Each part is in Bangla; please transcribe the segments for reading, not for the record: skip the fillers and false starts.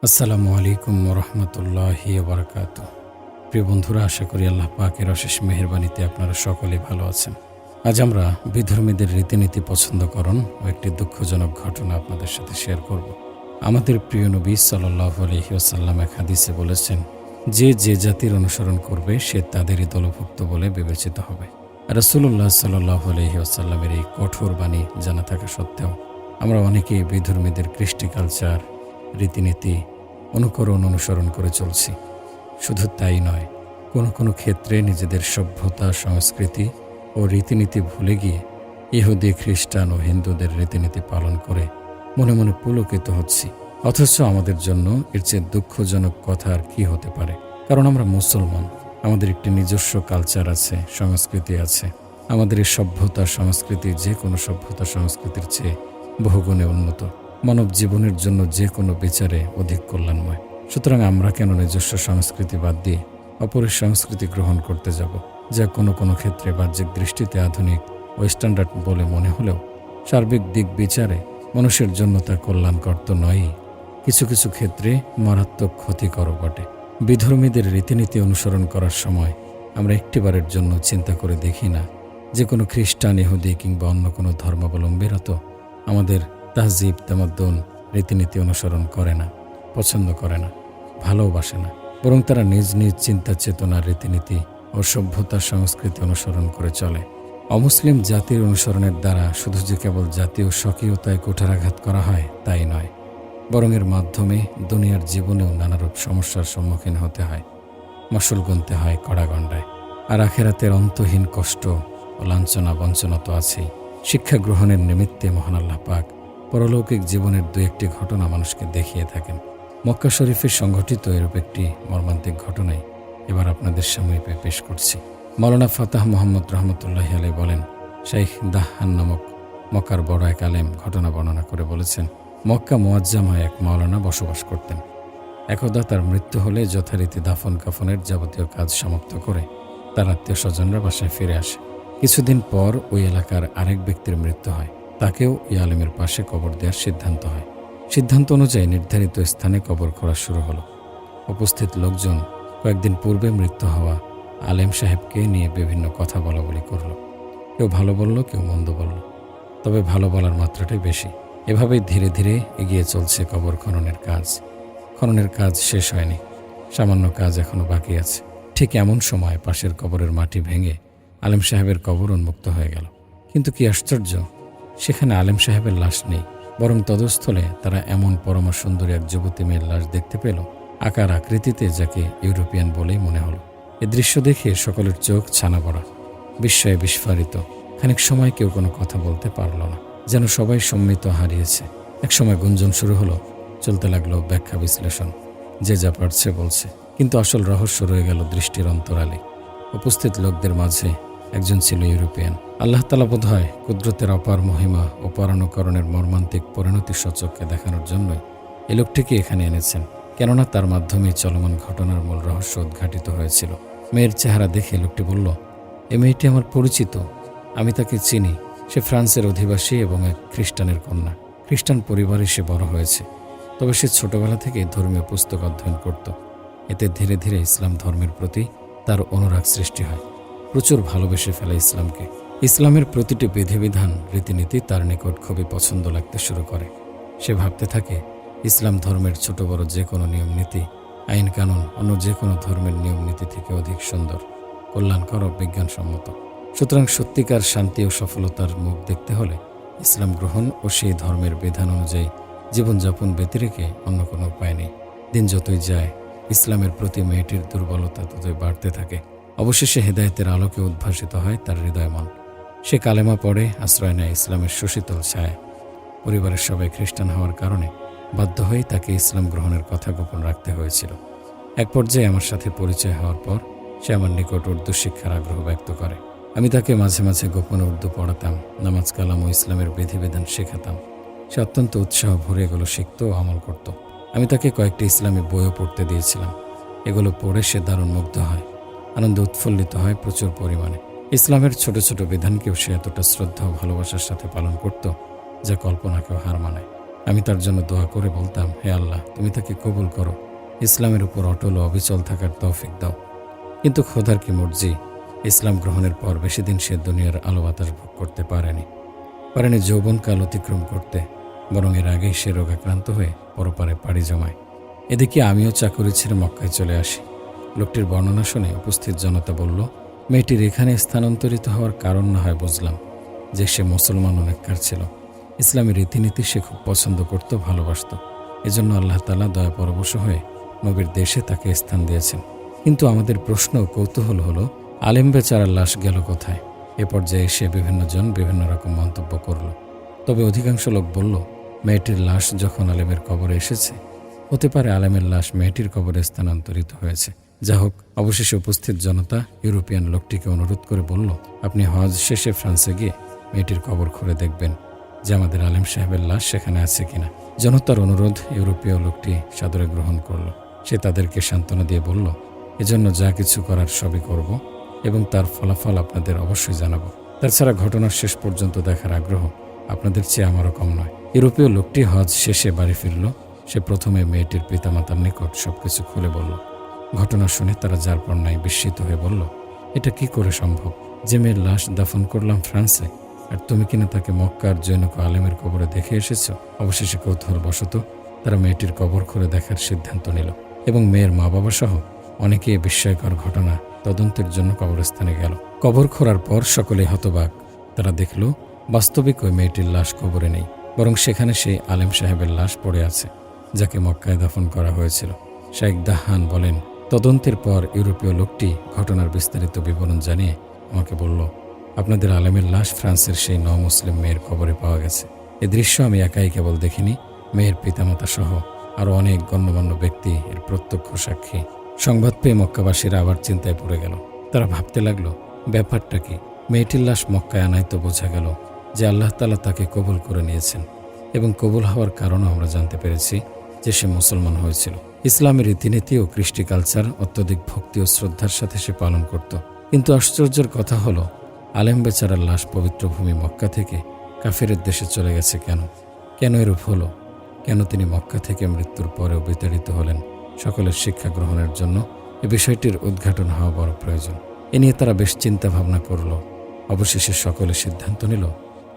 আসসালামু আলাইকুম রহমতুল্লাহি বারাকাতুহু। প্রিয় বন্ধুরা, আশা করি আল্লাহ পাকের অশেষ মেহেরবানিতে আপনারা সকলে ভালো আছেন। আজ আমরা বিধর্মীদের রীতিনীতি পছন্দকরণ ও একটি দুঃখজনক ঘটনা আপনাদের সাথে শেয়ার করব। আমাদের প্রিয় নবী সাল্লাল্লাহু আলাইহি ওয়াসাল্লাম এক হাদিসে বলেছেন, যে যে জাতির অনুসরণ করবে সে তাদেরই দলভুক্ত বলে বিবেচিত হবে। রাসূলুল্লাহ সাল্লাল্লাহু আলাইহি ওয়াসাল্লামের এই কঠোর বাণী জানা থাকা সত্ত্বেও আমরা অনেকেই বিধর্মীদের কৃষ্টি কালচার, রীতিনীতি অনুসরণ করে চলছি। শুধু তাই নয়, কোনো ক্ষেত্রে নিজেদের সভ্যতা, সংস্কৃতি ও রীতিনীতি ভুলে গিয়ে ইহুদি, খ্রিস্টান ও হিন্দুদের রীতিনীতি পালন করে মনে মনে পুলকিত হচ্ছি। অথচ আমাদের জন্য এর চেয়ে দুঃখজনক কথা আর কি হতে পারে? কারণ আমরা মুসলমান, আমাদের একটি নিজস্ব কালচার আছে, সংস্কৃতি আছে। আমাদের এই সভ্যতা, সংস্কৃতি যে কোনো সভ্যতা সংস্কৃতির চেয়ে বহুগুণে উন্নত, মানব জীবনের জন্য যে কোনো বিচারে অধিক কল্যাণময়। সুতরাং আমরা কেন নিজস্ব সংস্কৃতি বাদ দিয়ে অপরের সংস্কৃতি গ্রহণ করতে যাব, যা কোনো ক্ষেত্রে বাহ্যিক দৃষ্টিতে আধুনিক ও স্ট্যান্ডার্ড বলে মনে হলেও সার্বিক দিক বিচারে মানুষের জন্য তা কল্যাণকর তো নয়ই, কিছু ক্ষেত্রে মারাত্মক ক্ষতিকরও বটে। বিধর্মীদের রীতিনীতি অনুসরণ করার সময় আমরা একটিবারের জন্য চিন্তা করে দেখি না যে কোনো খ্রিস্টান, ইহুদি কিংবা অন্য কোনো ধর্মাবলম্বীরা তো আমাদের তাহজিব, তামাদ্দুন, রীতিনীতি অনুসরণ করে না, পছন্দ করে না, ভালোবাসে না। বরং তারা নিজ নিজ চিন্তা, চেতনা, রীতিনীতি ও সভ্যতা, সংস্কৃতি অনুসরণ করে চলে। অমুসলিম জাতির অনুসরণের দ্বারা শুধু যে কেবল জাতীয় স্বকীয়তায় কুঠারাঘাত করা হয় তাই নয়, বরং এর মাধ্যমে দুনিয়ার জীবনেও নানারূপ সমস্যার সম্মুখীন হতে হয়, মাসুল গুনতে হয় কড়াগণ্ডায়। আর আখেরাতের অন্তহীন কষ্ট ও লাঞ্ছনা বঞ্চনা তো আছেই। শিক্ষা গ্রহণের নিমিত্তে মহান আল্লাহ পাক পরলৌকিক জীবনের দু একটি ঘটনা মানুষকে দেখিয়ে থাকেন। মক্কা শরীফে সংঘটিত এরূপ একটি মর্মান্তিক ঘটনাই এবার আপনাদের সামনে পেশ করছি। মাওলানা ফাতাহ মোহাম্মদ রহমতুল্লাহি আলাইহি বলেন, শাইখ দাহহান নামক মক্কার বড় এক আলেম ঘটনা বর্ণনা করে বলেছেন, মক্কা মুআজ্জামায় এক মাওলানা বসবাস করতেন। একদা তার মৃত্যু হলে যথারীতি দাফন কাফনের যাবতীয় কাজ সমাপ্ত করে তার আত্মীয় স্বজনরা বাসায় ফিরে আসে। কিছুদিন পর ওই এলাকার আরেক ব্যক্তির মৃত্যু হয়। তাকেও এই আলেমের পাশে কবর দেওয়ার সিদ্ধান্ত হয়। সিদ্ধান্ত অনুযায়ী নির্ধারিত স্থানে কবর খোঁড়া শুরু হলো। উপস্থিত লোকজন কয়েকদিন পূর্বে মৃত্যু হওয়া আলেম সাহেবকে নিয়ে বিভিন্ন কথা বলাবলি করল। কেউ ভালো বলল, কেউ মন্দ বলল, তবে ভালো বলার মাত্রাটাই বেশি। এভাবেই ধীরে ধীরে এগিয়ে চলছে কবর খননের কাজ। খননের কাজ শেষ হয়নি, সামান্য কাজ এখনো বাকি আছে। ঠিক এমন সময় পাশের কবরের মাটি ভেঙে আলেম সাহেবের কবর উন্মুক্ত হয়ে গেল। কিন্তু কি আশ্চর্য, সেখানে আলেম সাহেবের লাশ নেই, বরং তদস্থলে তারা এমন পরমা সুন্দরী এক যুবতী মেয়ের লাশ দেখতে পেল, আকার আকৃতিতে যাকে ইউরোপিয়ান বলেই মনে হলো। এ দৃশ্য দেখে সকলের চোখ ছানা পড়া, বিস্ময়ে বিস্ফারিত। খানিক সময় কেউ কোনো কথা বলতে পারল না, যেন সবাই সম্মিত হারিয়েছে। এক সময় গুঞ্জন শুরু হলো, চলতে লাগলো ব্যাখ্যা বিশ্লেষণ। যে যা পারছে বলছে, কিন্তু আসল রহস্য রয়ে গেল দৃষ্টির অন্তরালে। উপস্থিত লোকদের মাঝে একজন ছিল ইউরোপিয়ান। আল্লাহ তাআলা বোধহয় কুদরতের অপার মহিমা ও পরানুকরণের মর্মান্তিক পরিণতি সচক্ষে দেখানোর জন্যই এই লোকটিকে এখানে এনেছেন, কেননা তার মাধ্যমে চলমান ঘটনার মূল রহস্য উদ্ঘাটিত হয়েছিল। মেয়ের চেহারা দেখে লোকটি বলল, এই মেয়েটি আমার পরিচিত, আমি তাকে চিনি। সে ফ্রান্সের অধিবাসী এবং এক খ্রিস্টানের কন্যা। খ্রিস্টান পরিবারে সে বড় হয়েছে, তবে সে ছোটবেলা থেকে ধর্মীয় পুস্তক অধ্যয়ন করত। এতে ধীরে ধীরে ইসলাম ধর্মের প্রতি তার অনুরাগ সৃষ্টি হয়। প্রচুর ভালোবেসে ফেলে ইসলামকে। ইসলামের প্রতিটি বিধিবিধান, রীতিনীতি তার নিকট খুবই পছন্দ লাগতে শুরু করে। সে ভাবতে থাকে, ইসলাম ধর্মের ছোট বড় যে কোনো নিয়ম নীতি, আইন কানুন অন্য যে কোনো ধর্মের নিয়ম নীতি থেকে অধিক সুন্দর, কল্যাণকর ও বিজ্ঞানসম্মত। সুতরাং সত্যিকার শান্তি ও সফলতার মুখ দেখতে হলে ইসলাম গ্রহণ ও সেই ধর্মের বিধান অনুযায়ী জীবনযাপন ব্যতি রেখে অন্য কোনো উপায় নেই। দিন যতই যায়, ইসলামের প্রতি মেয়েটির দুর্বলতা ততই বাড়তে থাকে। অবশেষে হেদায়েতের আলোকে উদ্ভাসিত হয় তার হৃদয় মন। সে কালেমা পড়ে আশ্রয় নেয় ইসলামের সুশীতল ছায়া। পরিবারের সবাই খ্রিস্টান হওয়ার কারণে বাধ্য হয়ে তাকে ইসলাম গ্রহণের কথা গোপন রাখতে হয়েছিল। এক পর্যায়ে আমার সাথে পরিচয় হওয়ার পর সে আমার নিকট উর্দু শিক্ষার আগ্রহ ব্যক্ত করে। আমি তাকে মাঝে মাঝে গোপনে উর্দু পড়াতাম, নামাজ কালাম ও ইসলামের বিধিবিধান শেখাতাম। সে অত্যন্ত উৎসাহ ভরে এগুলো শিখত ও আমল করত। আমি তাকে কয়েকটি ইসলামী বইও পড়তে দিয়েছিলাম। এগুলো পড়ে সে দারুণ মুগ্ধ হয়, আনন্দে উৎফুল্লিত হয় প্রচুর পরিমাণে। ইসলামের ছোট ছোট বিধানকেও সে এতটা শ্রদ্ধা ও ভালোবাসার সাথে পালন করত, যা কল্পনাকেও হার মানায়। আমি তার জন্য দোয়া করে বলতাম, হে আল্লাহ, তুমি তাকে কবুল করো, ইসলামের উপর অটল ও অবিচল থাকার তৌফিক দাও। কিন্তু খোদার কি মর্জি, ইসলাম গ্রহণের পর বেশি দিন সে দুনিয়ার আলো বাতাস ভোগ করতে পারেনি যৌবনকাল অতিক্রম করতে, বরং এর আগেই সে রোগাক্রান্ত হয়ে পরপারে পাড়ি জমায়। এদিকে আমিও চাকরি ছেড়ে মক্কায় চলে আসি। লোকটির বর্ণনা শুনে উপস্থিত জনতা বলল, মেয়েটির এখানে স্থানান্তরিত হওয়ার কারণ না হয় বুঝলাম যে সে মুসলমান অনেককার ছিল, ইসলামী রীতিনীতি সে খুব পছন্দ করত, ভালোবাসত। এজন্য আল্লাহ তাআলা দয়া পরবশ হয়ে নবীর দেশে তাকে স্থান দিয়েছেন। কিন্তু আমাদের প্রশ্ন ও কৌতূহল হলো, আলেম বেচারার লাশ গেল কোথায়? এ পর্যায়ে এসে বিভিন্ন জন বিভিন্ন রকম মন্তব্য করল। তবে অধিকাংশ লোক বলল, মেয়েটির লাশ যখন আলেমের কবরে এসেছে, হতে পারে আলেমের লাশ মেয়েটির কবরে স্থানান্তরিত হয়েছে। যা হোক, অবশেষে উপস্থিত জনতা ইউরোপিয়ান লোকটিকে অনুরোধ করে বলল, আপনি হজ শেষে ফ্রান্সে গিয়ে মেয়েটির কবর খুঁড়ে দেখবেন যে আমাদের আলেম সাহেবের লাশ সেখানে আছে কিনা। জনতার অনুরোধ ইউরোপীয় লোকটি সাদরে গ্রহণ করল। সে তাদেরকে সান্ত্বনা দিয়ে বলল, এজন্য যা কিছু করার সবই করব এবং তার ফলাফল আপনাদের অবশ্যই জানাবো। তাছাড়া ঘটনার শেষ পর্যন্ত দেখার আগ্রহ আপনাদের চেয়ে আমারও কম নয়। ইউরোপীয় লোকটি হজ শেষে বাড়ি ফিরল। সে প্রথমে মেয়েটির পিতামাতার নিকট সবকিছু খুলে বলল। ঘটনা শুনে তারা যার পর নাই বিস্মিত হয়ে বলল, এটা কি করে সম্ভব যে মেয়ের লাশ দাফন করলাম ফ্রান্সে, আর তুমি কিনা তাকে মক্কার জৈনক আলেমের কবরে দেখে এসেছ? অবশেষে কৌতূহলবশত তারা মেয়েটির কবর খুলে দেখার সিদ্ধান্ত নিল এবং মেয়ের মা বাবা সহ অনেকেই বিস্ময়কর ঘটনা তদন্তের জন্য কবরস্থানে গেল। কবর খোঁড়ার পর সকলেই হতবাক। তারা দেখল বাস্তবিক ওই মেয়েটির লাশ কবরে নেই, বরং সেখানে সেই আলেম সাহেবের লাশ পড়ে আছে, যাকে মক্কায় দাফন করা হয়েছিল। শাইখ দাহান বলেন, তদন্তের পর ইউরোপীয় লোকটি ঘটনার বিস্তারিত বিবরণ জানিয়ে আমাকে বলল, আপনাদের আলেমের লাশ ফ্রান্সের সেই মুসলিম মেয়ের কবরে পাওয়া গেছে। এ দৃশ্য আমি একাই কেবল দেখিনি, মেয়ের পিতামাতা সহ আরও অনেক গণ্যমান্য ব্যক্তি এর প্রত্যক্ষ সাক্ষী। সংবাদ পেয়ে মক্কাবাসীরা আবার চিন্তায় পড়ে গেল। তারা ভাবতে লাগলো, ব্যাপারটা কি? মেয়েটির লাশ মক্কায় আনায় তো বোঝা গেল যে আল্লাহ তাআলা তাকে কবুল করে নিয়েছেন, এবং কবুল হওয়ার কারণও আমরা জানতে পেরেছি যে সে মুসলমান হয়েছিল। ইসলামের রীতিনীতি ও কৃষ্টি কালচার অত্যধিক ভক্তি ও শ্রদ্ধার সাথে সে পালন করত। কিন্তু আশ্চর্যের কথা হলো, আলেম বেচারার লাশ পবিত্র ভূমি মক্কা থেকে কাফিরের দেশে চলে গেছে কেন? কেন এরূপ হলো? কেন তিনি মক্কা থেকে মৃত্যুর পরেও বিতাড়িত হলেন? সকলের শিক্ষা গ্রহণের জন্য এ বিষয়টির উদ্ঘাটন হওয়া বড় প্রয়োজন। এ নিয়ে তারা বেশ চিন্তা ভাবনা করল। অবশেষে সকলে সিদ্ধান্ত নিল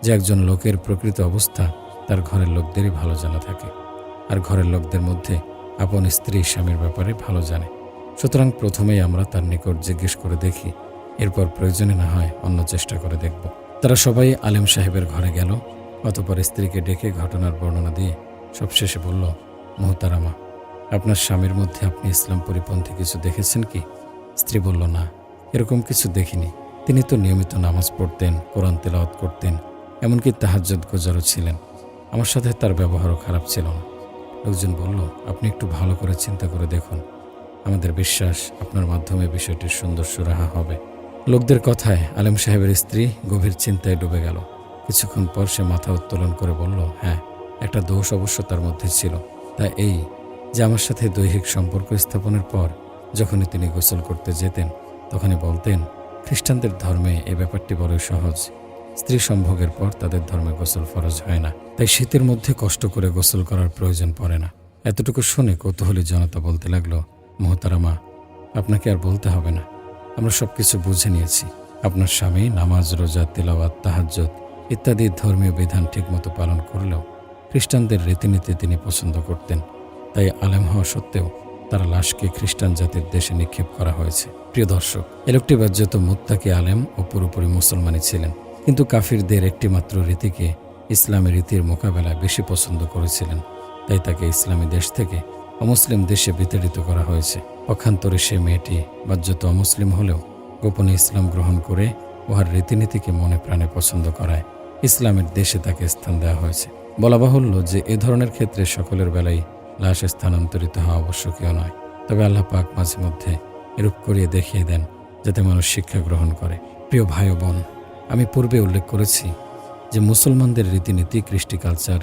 যে একজন লোকের প্রকৃত অবস্থা তার ঘরের লোকদেরই ভালো জানা থাকে, আর ঘরের লোকদের মধ্যে আপন স্ত্রী স্বামীর ব্যাপারে ভালো জানে। সুতরাং প্রথমেই আমরা তার নিকট জিজ্ঞেস করে দেখি, এরপর প্রয়োজনে না হয় অন্য চেষ্টা করে দেখব। তারা সবাই আলেম সাহেবের ঘরে গেল। অতঃপর স্ত্রীকে ডেকে ঘটনার বর্ণনা দিয়ে সবশেষে বলল, মুহতারামা, আপনার স্বামীর মধ্যে আপনি ইসলাম পরিপন্থী কিছু দেখেছেন কি? স্ত্রী বলল, না, এরকম কিছু দেখিনি। তিনি তো নিয়মিত নামাজ পড়তেন, কোরআন তেলাওয়াত করতেন, এমনকি তাহাজ্জুদ গোজারও ছিলেন। আমার সাথে তার ব্যবহারও খারাপ ছিল না। লোকজন বলল, আপনি একটু ভালো করে চিন্তা করে দেখুন। আমাদের বিশ্বাস আপনার মাধ্যমে বিষয়টির সুন্দর সুরাহা হবে। লোকদের কথায় আলেম সাহেবের স্ত্রী গভীর চিন্তায় ডুবে গেল। কিছুক্ষণ পর সে মাথা উত্তোলন করে বলল, হ্যাঁ, একটা দোষ অবশ্য তার মধ্যে ছিল। তা এই যে আমার সাথে দৈহিক সম্পর্ক স্থাপনের পর যখনই তিনি গোসল করতে যেতেন, তখনই বলতেন, খ্রিস্টানদের ধর্মে এই ব্যাপারটি বড়ই সহজ। স্ত্রী সম্ভোগের পর তাদের ধর্মে গোসল ফরজ হয় না, তাই শীতের মধ্যে কষ্ট করে গোসল করার প্রয়োজন পড়ে না। এতটুকু শুনে কৌতূহলী জনতা বলতে লাগলো, মুহতারামা, আপনাকে আর বলতে হবে না, আমরা সবকিছু বুঝে নিয়েছি। আপনার স্বামী নামাজ, রোজা, তিলাওয়াত, তাহাজ্জুদ ইত্যাদি ধর্মীয় বিধান ঠিকমতো পালন করলেও খ্রিস্টানদের রীতিনীতি তিনি পছন্দ করতেন। তাই আলেম হওয়া সত্ত্বেও তার লাশকে খ্রিস্টান জাতির দেশে নিক্ষেপ করা হয়েছে। প্রিয় দর্শক, এ লোকটি বাহ্যত মুত্তাকি আলেম ও পুরোপুরি মুসলমানই ছিলেন, কিন্তু কাফিরদের একটিমাত্র রীতিকে ইসলামী রীতির মোকাবেলায় বেশি পছন্দ করেছিলেন। তাই তাকে ইসলামী দেশ থেকে অমুসলিম দেশে বিতাড়িত করা হয়েছে। পক্ষান্তরে সে মেয়েটি বাহ্যত অমুসলিম হলেও গোপনে ইসলাম গ্রহণ করে উহার রীতিনীতিকে মনে প্রাণে পছন্দ করায় ইসলামের দেশে তাকে স্থান দেওয়া হয়েছে। বলা বাহুল্য যে এ ধরনের ক্ষেত্রে সকলের বেলায় লাশ স্থানান্তরিত হওয়া আবশ্যকীয় নয়, তবে আল্লাহ পাক মাঝে মধ্যে এরূপ করিয়ে দেখিয়ে দেন যাতে মানুষ শিক্ষা গ্রহণ করে। প্রিয় ভাই ও বোন, আমি পূর্বে উল্লেখ করেছি যে মুসলমানদের রীতিনীতি, কৃষ্টি কালচার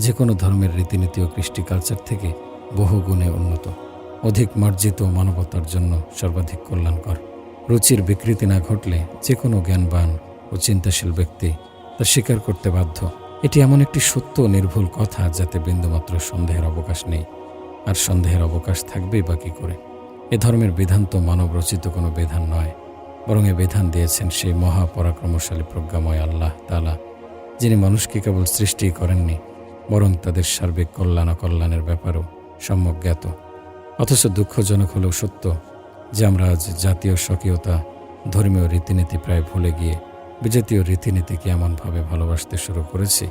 যে কোনো ধর্মের রীতিনীতি ও কৃষ্টি কালচার থেকে বহু গুণে উন্নত, অধিক মার্জিত ও মানবতার জন্য সর্বাধিক কল্যাণকর। রুচির বিকৃতি না ঘটলে যে কোনো জ্ঞানবান ও চিন্তাশীল ব্যক্তি তা স্বীকার করতে বাধ্য। এটি এমন একটি সত্য ও নির্ভুল কথা যাতে বিন্দুমাত্র সন্দেহের অবকাশ নেই, আর সন্দেহের অবকাশ থাকবেই বা কী করে। এ ধর্মের বিধান তো মানব রচিত কোনো বিধান নয়, বরং এ বিধান দিয়েছেন সেই মহাপরাক্রমশালী প্রজ্ঞাময় আল্লাহ তাআলা, যিনি মানুষকে কেবল সৃষ্টি করেননি, বরং তাদের সার্বিক কল্যাণ অকল্যাণের ব্যাপারেও সম্যক জ্ঞাত। অথচ দুঃখজনক হলেও সত্য যে আমরা আজ জাতীয় স্বকীয়তা, ধর্মীয় রীতিনীতি প্রায় ভুলে গিয়ে বিজাতীয় রীতিনীতিকে এমনভাবে ভালোবাসতে শুরু করেছি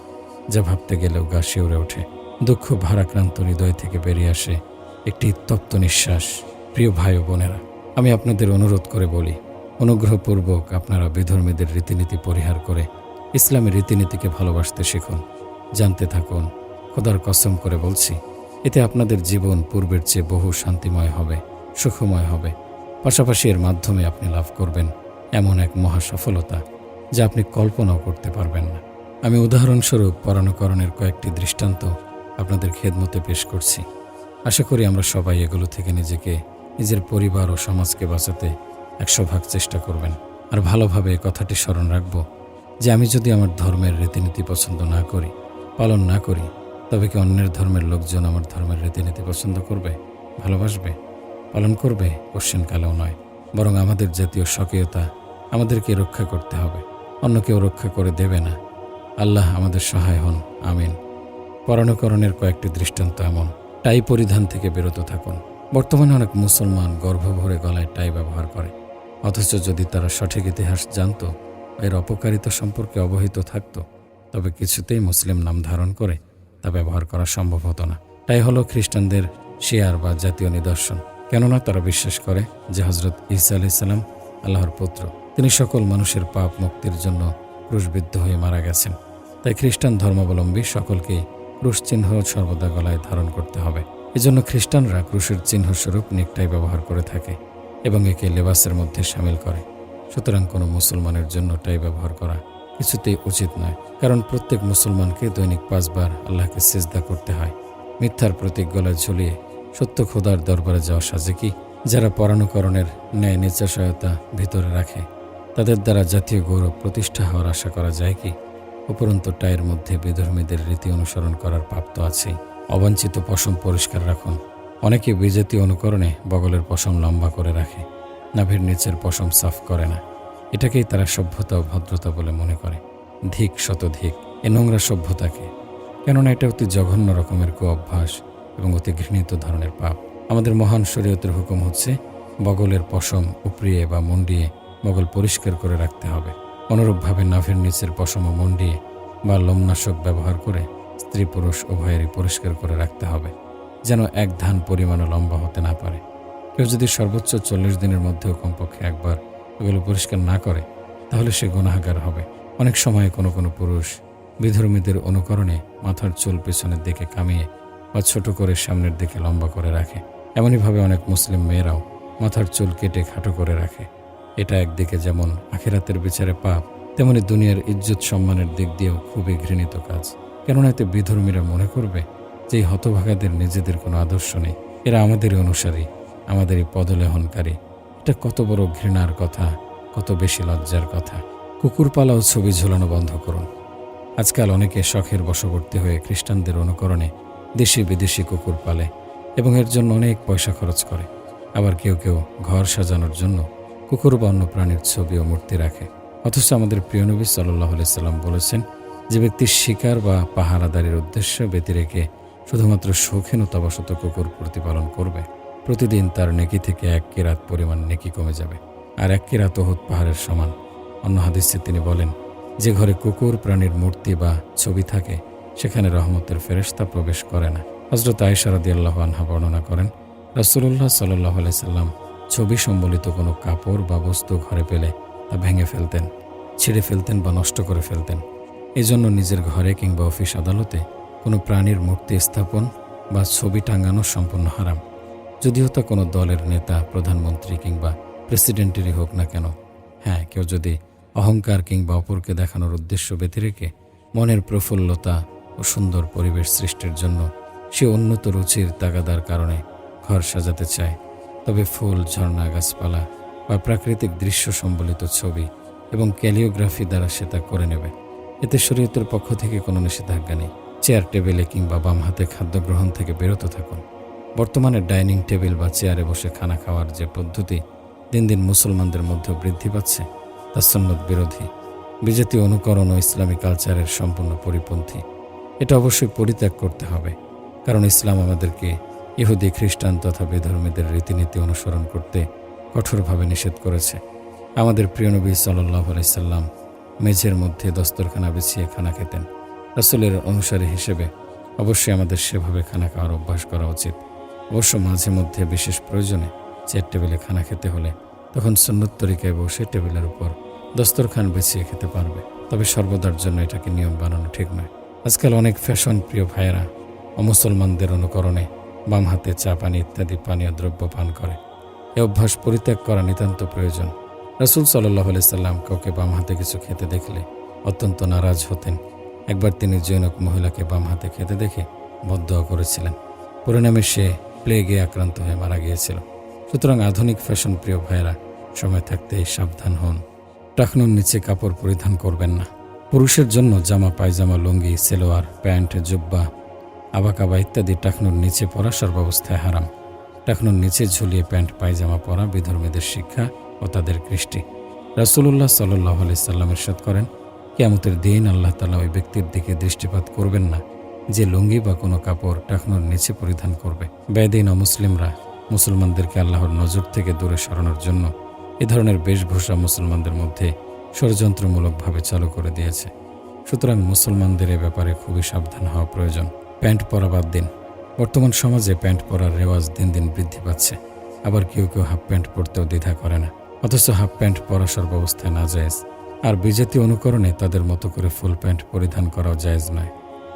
যা ভাবতে গেলেও গা শিউরে ওঠে। দুঃখ ভারাক্রান্ত হৃদয় থেকে বেরিয়ে আসে একটি তপ্ত নিঃশ্বাস। প্রিয় ভাই ও বোনেরা, আমি আপনাদের অনুরোধ করে বলি, অনুগ্রহপূর্বক আপনারা বিধর্মীদের রীতিনীতি পরিহার করে ইসলামের রীতিনীতিকে ভালোবাসতে শিখুন। জানতে থাকুন, খোদার কসম করে বলছি, এতে আপনাদের জীবন পূর্বের চেয়ে বহু শান্তিময় হবে, সুখময় হবে। পাশাপাশি এর মাধ্যমে আপনি লাভ করবেন এমন এক মহা সফলতা যা আপনি কল্পনাও করতে পারবেন না। আমি উদাহরণস্বরূপ পরাণকরণের কয়েকটি দৃষ্টান্ত আপনাদের খেদমতে পেশ করছি। আশা করি আমরা সবাই এগুলো থেকে নিজেকে, নিজের পরিবার ও সমাজকে বাঁচাতে 100 ভাগ চেষ্টা করবেন। আর ভালোভাবে এই কথাটি স্মরণ রাখব যে আমি যদি আমার ধর্মের রীতিনীতি পছন্দ না করি, পালন না করি, তবে কি অন্যের ধর্মের লোকজন আমার ধর্মের রীতিনীতি পছন্দ করবে, ভালোবাসবে, পালন করবে? কোশ্চেনকালেও নয়। বরং আমাদের জাতীয় স্বকীয়তা আমাদেরকে রক্ষা করতে হবে, অন্য কেউ রক্ষা করে দেবে না। আল্লাহ আমাদের সহায় হন, আমিন। পরাণকরণের কয়েকটি দৃষ্টান্ত এমন। টাই পরিধান থেকে বিরত থাকুন। বর্তমানে অনেক মুসলমান গর্ভ ভরে গলায় টাই ব্যবহার করে, অথচ যদি তারা সঠিক ইতিহাস জানত, এর অপকারিতা সম্পর্কে অবহিত থাকত, তবে কিছুতেই মুসলিম নাম ধারণ করে তা ব্যবহার করা সম্ভব হতো না। টাই হলো খ্রিস্টানদের শিয়ার বা জাতীয় নিদর্শন। কেননা তারা বিশ্বাস করে যে হজরত ঈসা আলাইহিস সালাম আল্লাহর পুত্র, তিনি সকল মানুষের পাপ মুক্তির জন্য ক্রুশবিদ্ধ হয়ে মারা গেছেন। তাই খ্রিস্টান ধর্মাবলম্বী সকলকেই ক্রুশ চিহ্ন সর্বদা গলায় ধারণ করতে হবে। এজন্য খ্রিস্টানরা ক্রুশের চিহ্ন স্বরূপ নেকটাই ব্যবহার করে থাকে এবং একে লেবাসের মধ্যে সামিল করে। সুতরাং কোনো মুসলমানের জন্য টাই ব্যবহার করা কিছুতেই উচিত নয়, কারণ প্রত্যেক মুসলমানকে দৈনিক 5 বার আল্লাহকে সিজদা করতে হয়। মিথ্যার প্রতীক গলায় ঝুলিয়ে সত্য খোদার দরবারে যাওয়া সাজে কি? যারা পরাণকরণের ন্যায় নিশ্চয়তা ভিতরে রাখে, তাদের দ্বারা জাতীয় গৌরব প্রতিষ্ঠা হওয়ার আশা করা যায় কি? উপরন্তু টাইয়ের মধ্যে বিধর্মীদের রীতি অনুসরণ করার পাপ তো আছেই। অবাঞ্ছিত পশম পরিষ্কার রাখুন। অনেকে বিজাতীয় অনুকরণে বগলের পশম লম্বা করে রাখে, নাভির নিচের পশম সাফ করে না। এটাকেই তারা সভ্যতা ও ভদ্রতা বলে মনে করে। ধিক শতধিক এ নোংরা সভ্যতাকে, কেননা এটা অতি জঘন্য রকমের কুঅভ্যাস এবং অতি ঘৃণিত ধরনের পাপ। আমাদের মহান শরীয়তের হুকুম হচ্ছে বগলের পশম উপড়িয়ে বা মুন্ডিয়ে বগল পরিষ্কার করে রাখতে হবে। অনুরূপভাবে নাভির নিচের পশম ও মুন্ডিয়ে বা লোমনাশক ব্যবহার করে স্ত্রী পুরুষ উভয়েরই পরিষ্কার করে রাখতে হবে, যেন এক ধান পরিমাণও লম্বা হতে না পারে। কেউ যদি সর্বোচ্চ 40 দিনের মধ্যেও কমপক্ষে একবার এগুলো পরিষ্কার না করে, তাহলে সে গুনাহগার হবে। অনেক সময় কোনো কোনো পুরুষ বিধর্মীদের অনুকরণে মাথার চুল পিছনের দিকে কামিয়ে বা ছোট করে সামনের দিকে লম্বা করে রাখে। এমনইভাবে অনেক মুসলিম মেয়েরাও মাথার চুল কেটে খাটো করে রাখে। এটা একদিকে যেমন আখিরাতের বিচারে পাপ, তেমনি দুনিয়ার ইজ্জত সম্মানের দিক দিয়েও খুবই ঘৃণিত কাজ। কেননা এতে বিধর্মীরা মনে করবে যে এই হতভাগাদের নিজেদের কোনো আদর্শ নেই, এরা আমাদেরই অনুসারী, আমাদেরই পদলেহনকারী। এটা কত বড় ঘৃণার কথা, কত বেশি লজ্জার কথা। কুকুর পালা ও ছবি ঝুলানো বন্ধ করুন। আজকাল অনেকে শখের বশবর্তী হয়ে খ্রিস্টানদের অনুকরণে দেশি বিদেশি কুকুর পালে এবং এর জন্য অনেক পয়সা খরচ করে। আবার কেউ কেউ ঘর সাজানোর জন্য কুকুর বা অন্য প্রাণীর ছবি ও মূর্তি রাখে। অথচ আমাদের প্রিয় নবী সাল্লাল্লাহু আলাইহি সাল্লাম বলেছেন, যে ব্যক্তি শিকার বা পাহারাদারির উদ্দেশ্য ব্যতি রেখে শুধুমাত্র শৌখিনতাবশত কুকুর প্রতিপালন করবে, প্রতিদিন তার নেকি থেকে 1 কিরাত পরিমাণ নেকি কমে যাবে, আর 1 কিরাত উহুদ পাহাড়ের সমান। অন্য হাদিসে তিনি বলেন, যে ঘরে কুকুর প্রাণীর মূর্তি বা ছবি থাকে সেখানে রহমতের ফেরেশতা প্রবেশ করে না। হযরত আয়েশা রাদিয়াল্লাহু আনহা বর্ণনা করেন, রাসূলুল্লাহ সাল্লাল্লাহু আলাইহি সাল্লাম ছবি সম্বলিত কোনো কাপড় বা বস্তু ঘরে পেলে তা ভেঙে ফেলতেন, ছিঁড়ে ফেলতেন বা নষ্ট করে ফেলতেন। এজন্য নিজের ঘরে কিংবা অফিস আদালতে কোনো প্রাণীর মূর্তি স্থাপন বা ছবি টাঙানো সম্পূর্ণ হারাম, যদিও তা কোনো দলের নেতা, প্রধানমন্ত্রী কিংবা প্রেসিডেন্টেরই হোক না কেন। হ্যাঁ, কেউ যদি অহংকার কিংবা অপরকে দেখানোর উদ্দেশ্য ব্যতি রেখে মনের প্রফুল্লতা ও সুন্দর পরিবেশ সৃষ্টির জন্য সে উন্নত রুচির তাগাদার কারণে ঘর সাজাতে চায়, তবে ফুল, ঝর্ণা, গাছপালা বা প্রাকৃতিক দৃশ্য সম্বলিত ছবি এবং ক্যালিওগ্রাফি দ্বারা সে তা করে নেবে। এতে শরীয়তের পক্ষ থেকে কোনো নিষেধাজ্ঞা নেই। চেয়ার টেবিলে কিংবা বাম হাতে খাদ্য গ্রহণ থেকে বিরত থাকুন। বর্তমানে ডাইনিং টেবিল বা চেয়ারে বসে খানা খাওয়ার যে পদ্ধতি দিন দিন মুসলমানদের মধ্যে বৃদ্ধি পাচ্ছে, তা সুন্নত বিরোধী, বিজাতীয় অনুকরণ ও ইসলামী কালচারের সম্পূর্ণ পরিপন্থী। এটা অবশ্যই পরিত্যাগ করতে হবে, কারণ ইসলাম আমাদেরকে ইহুদি, খ্রিস্টান তথা বিধর্মীদের রীতিনীতি অনুসরণ করতে কঠোরভাবে নিষেধ করেছে। আমাদের প্রিয় নবী সাল্লাল্লাহু আলাইহি সাল্লাম মেঝের মধ্যে দস্তরখানা বিছিয়ে খানা খেতেন। রাসূলের অনুসারী হিসেবে অবশ্যই আমাদের সেভাবে খানা খাওয়ার অভ্যাস করা উচিত। অবশ্য মাঝে মধ্যে বিশেষ প্রয়োজনে চেয়ার টেবিলে খানা খেতে হলে তখন সুন্নত তরিকায় বসে টেবিলের উপর দস্তরখান বিছিয়ে খেতে পারবে, তবে সর্বদার জন্য এটাকে নিয়ম বানানো ঠিক নয়। আজকাল অনেক ফ্যাশন প্রিয় ভাইয়েরা অমুসলমানদের অনুকরণে বাম হাতে চা পানি ইত্যাদি পানীয় দ্রব্য পান করে। এ অভ্যাস পরিত্যাগ করা নিতান্ত প্রয়োজন। রাসূল সাল্লাল্লাহু আলাইহি সাল্লাম কাউকে বাম হাতে কিছু খেতে দেখলে অত্যন্ত নারাজ হতেন। একবার তিনি জনৈক মহিলাকে বাম হাতে খেতে দেখে বদদোয়া করেছিলেন। পরিণামে সে প্লেগে আক্রান্ত হয়ে মারা গিয়েছিল। সুতরাং আধুনিক ফ্যাশন প্রিয় ভাইয়েরা সময় থাকতেই সাবধান হন। টাকনুর নিচে কাপড় পরিধান করবেন না। পুরুষের জন্য জামা, পায়জামা, লুঙ্গি, সেলোয়ার, প্যান্ট, জুব্বা, আবাকাবা ইত্যাদি টাকনুর নিচে পরা সর্বাবস্থায় হারাম। টাকনুর নিচে ঝুলিয়ে প্যান্ট পায়জামা পরা বিধর্মীদের শিক্ষা ও তাদের কৃষ্টি। রাসূলুল্লাহ সাল্লাল্লাহু আলাইহি সাল্লাম ইরশাদ করেন, কিয়ামতের দিন আল্লাহ তাআলা ওই ব্যক্তির দিকে দৃষ্টিপাত করবেন না যে লুঙ্গি বা কোনো কাপড় টাকনুর নিচে পরিধান করবে। বেদিন ও মুসলিমরা মুসলমানদেরকে আল্লাহর নজর থেকে দূরে সরানোর জন্য এ ধরনের বেশভূষা মুসলমানদের মধ্যে ষড়যন্ত্রমূলকভাবে চালু করে দিয়েছে। সুতরাং মুসলমানদের এ ব্যাপারে খুবই সাবধান হওয়া প্রয়োজন। প্যান্ট পরা বাদ দিন। বর্তমান সমাজে প্যান্ট পরার রেওয়াজ দিন দিন বৃদ্ধি পাচ্ছে। আবার কেউ কেউ হাফ প্যান্ট পরতেও দ্বিধা করে না, অথচ হাফ প্যান্ট পরা সর্বাবস্থায় নাজায়েজ। আর বিজাতীয় অনুকরণে তাদের মতো করে ফুল প্যান্ট পরিধান করাও জায়েজ নয়,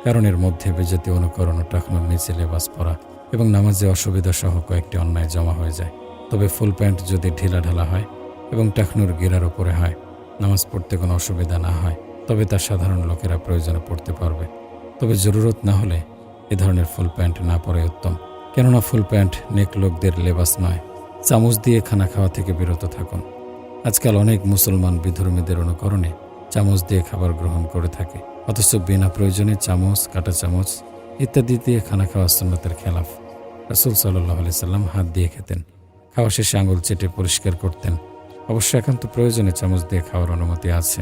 কারণ এর মধ্যে বিজাতীয় অনুকরণ ও টাকনুর নিচে লেবাস পরা এবং নামাজে অসুবিধা সহ কয়েকটি অন্যায় জমা হয়ে যায়। তবে ফুল প্যান্ট যদি ঢিলাঢালা হয় এবং টাকনুর গিরার ওপরে হয়, নামাজ পড়তে কোনো অসুবিধা না হয়, তবে তা সাধারণ লোকেরা প্রয়োজনে পড়তে পারবে। তবে জরুরত না হলে এ ধরনের ফুল প্যান্ট না পরাই উত্তম, কেননা ফুল প্যান্ট নেক লোকদের লেবাস নয়। চামচ দিয়ে খানা খাওয়া থেকে বিরত থাকুন। আজকাল অনেক মুসলমান বিধর্মীদের অনুকরণে চামচ দিয়ে খাবার গ্রহণ করে থাকে, অথচ বিনা প্রয়োজনে চামচ, কাঁটা চামচ ইত্যাদি দিয়ে খানা খাওয়া সুন্নতের খেলাফ। রাসূল সাল্লাল্লাহু আলাইহি সাল্লাম হাত দিয়ে খেতেন, খাওয়া শেষে আঙুল চেটে পরিষ্কার করতেন। অবশ্য একান্ত প্রয়োজনে চামচ দিয়ে খাওয়ার অনুমতি আছে।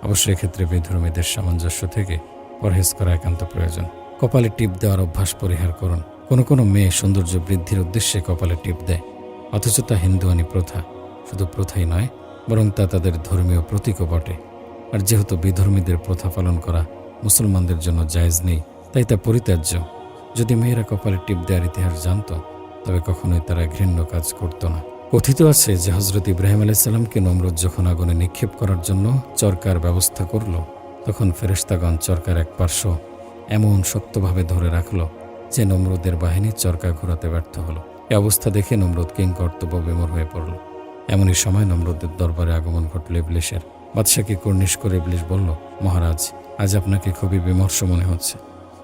অবশ্য এক্ষেত্রে বিধর্মীদের সামঞ্জস্য থেকে পরহেজ করা একান্ত প্রয়োজন। কপালে টিপ দেওয়ার অভ্যাস পরিহার করুন। কোনো কোনো মেয়ে সৌন্দর্য বৃদ্ধির উদ্দেশ্যে কপালে টিপ দেয়, অথচ তা হিন্দুয়ানি প্রথা। শুধু প্রথাই নয়, বরং তা তাদের ধর্মীয় প্রতীকও বটে। আর যেহেতু বিধর্মীদের প্রথা পালন করা মুসলমানদের জন্য জায়েজ নেই, তাই তা পরিত্যাজ্য। যদি মেয়েরা কপালে টিপ দেওয়ার ইতিহাস জানত, তবে কখনোই তারা ঘৃণ্য কাজ করত না। কথিত আছে যে হযরত ইব্রাহিম আলাইহিস সালামকে নমরুদ যখন আগুনে নিক্ষেপ করার জন্য চরকার ব্যবস্থা করল, তখন ফেরেশতাগণ চরকার এক পার্শ্ব এমন শক্তভাবে ধরে রাখল যে নমরুদের বাহিনী চরকা ঘোরাতে ব্যর্থ হল। এ অবস্থা দেখে নমরুদ কিংকর্তব্য বিমূঢ় হয়ে পড়ল। এমনই সময় নমরুদের দরবারে আগমন ঘটল ইবলীসের। বাদশাকে কুর্নিশ করে ইবলীস বলল, মহারাজ, আজ আপনাকে খুবই বিমর্ষ মনে হচ্ছে।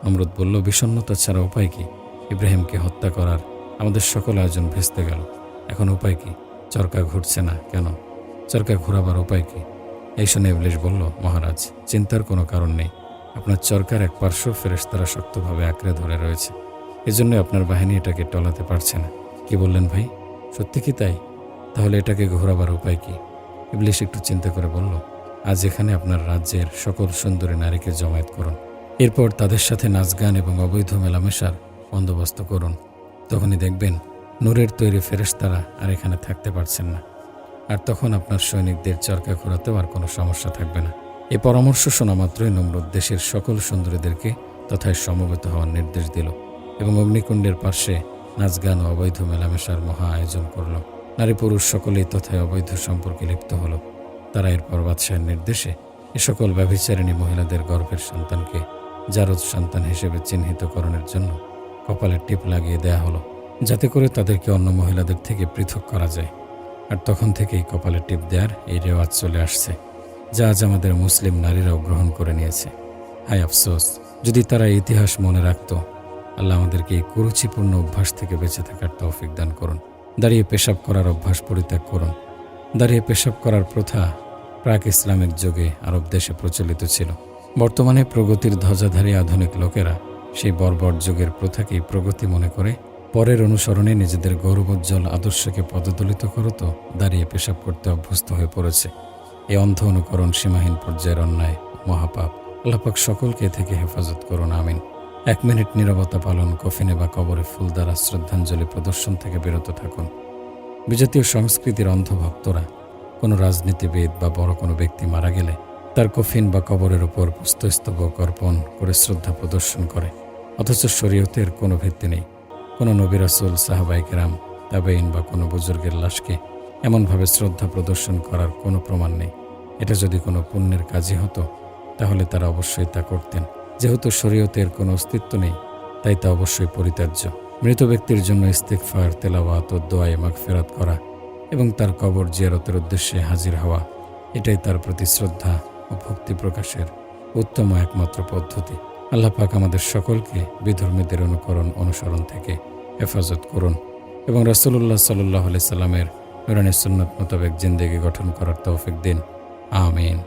নমরুদ বলল, বিষণ্ণতা ছাড়া উপায় কি? ইব্রাহিমকে হত্যা করার আমাদের সকল আয়োজন ভেস্তে গেল। এখন উপায় কি? চরকা ঘুরছে না কেন? চরকা ঘোরাবার উপায় কি? এই শুনে ইবলীস বলল, মহারাজ, চিন্তার কোনো কারণ নেই। আপনার চরকার এক পার্শ্ব ফেরেশতারা শক্তভাবে আঁকড়ে ধরে রয়েছে, এজন্য আপনার বাহিনী এটাকে টলাতে পারছে না। কি বললেন ভাই? সত্যি কি তাই? তাহলে এটাকে ঘোরাবার উপায় কি? ইবলীস একটু চিন্তা করে বলল, আজ এখানে আপনার রাজ্যের সকল সুন্দরী নারীকে জমায়েত করুন। এরপর তাদের সাথে নাচ গান এবং অবৈধ মেলামেশার বন্দোবস্ত করুন। তখনই দেখবেন নূরের তৈরি ফেরেশতারা আর এখানে থাকতে পারছেন না। আর তখন আপনার সৈনিকদের চরকা ঘোরাতেও আর কোনো সমস্যা থাকবে না। এই পরামর্শ শোনা মাত্রই নমরুদ দেশের সকল সুন্দরীদেরকে তথায় সমবেত হওয়ার নির্দেশ দিল এবং অগ্নিকুণ্ডের পার্শ্বে নাচ গান ও অবৈধ মেলামেশার মহা আয়োজন করল। নারী পুরুষ সকলেই তথায় অবৈধ সম্পর্কে লিপ্ত হল। তারা এরপর বাদশাহের নির্দেশে এ সকল ব্যভিচারিণী মহিলাদের গর্ভের সন্তানকে জারজ সন্তান হিসেবে চিহ্নিতকরণের জন্য কপালে টিপ লাগিয়ে দেয়া হলো, যাতে করে তাদেরকে অন্য মহিলাদের থেকে পৃথক করা যায়। আর তখন থেকেই কপালে টিপ দেওয়ার এই রেওয়াজ চলে আসছে, যা আজ আমাদের মুসলিম নারীরাও গ্রহণ করে নিয়েছে। হায় আফসোস, যদি তারা ইতিহাস মনে রাখত। আল্লাহ আমাদেরকে এই কুরুচিপূর্ণ অভ্যাস থেকে বেঁচে থাকার তৌফিক দান করুন। দাঁড়িয়ে পেশাব করার অভ্যাস পরিত্যাগ করুন। দাঁড়িয়ে পেশাব করার প্রথা প্রাক ইসলামিক যুগে আরব দেশে প্রচলিত ছিল। বর্তমানে প্রগতির ধ্বজাধারী আধুনিক লোকেরা সেই বর্বর যুগের প্রথাকেই প্রগতি মনে করে পরের অনুসরণে নিজেদের গৌরবোজ্জ্বল আদর্শকে পদদলিত করত দাঁড়িয়ে পেশাব করতে অভ্যস্ত হয়ে পড়েছে। এই অন্ধ অনুকরণ সীমাহীন পর্যায়ের অন্যায়, মহাপাপ। আল্লাহ পাক সকলকে এ থেকে হেফাজত করুন, আমিন। 1 মিনিট নীরবতা পালন, কফিনে বা কবরে ফুল দ্বারা শ্রদ্ধাঞ্জলি প্রদর্শন থেকে বিরত থাকুন। বিজাতীয় সংস্কৃতির অন্ধভক্তরা কোনো রাজনীতিবিদ বা বড় কোনো ব্যক্তি মারা গেলে তার কফিন বা কবরের উপর পুষ্পস্তবক অর্পণ করে শ্রদ্ধা প্রদর্শন করে, অথচ শরীয়তের কোনো ভিত্তি নেই। কোনো নবী রাসূল, সাহাবায়ে কেরাম, তাবেঈন বা কোনো বুজুর্গের লাশকে এমনভাবে শ্রদ্ধা প্রদর্শন করার কোনো প্রমাণ নেই। এটা যদি কোনো পুণ্যের কাজই হতো তাহলে তারা অবশ্যই তা করতেন। যেহেতু শরীয়তের কোনো অস্তিত্ব নেই, তাই তা অবশ্যই পরিত্যাজ্য। মৃত ব্যক্তির জন্য ইস্তিগফার, তেলাওয়াত ও দোয়ায়ে মাগফিরাত করা এবং তার কবর জিয়ারতের উদ্দেশ্যে হাজির হওয়া, এটাই তার প্রতি শ্রদ্ধা ও ভক্তি প্রকাশের উত্তম একমাত্র পদ্ধতি। আল্লাহ পাক আমাদের সকলকে বিধর্মীদের অনুসরণ থেকে হেফাজত করুন এবং রাসূলুল্লাহ সাল্লাল্লাহু আলাইহি সাল্লামের নুরানি সুন্নাত মোতাবেক জিন্দেগি গঠন করার তৌফিক দিন, আমিন।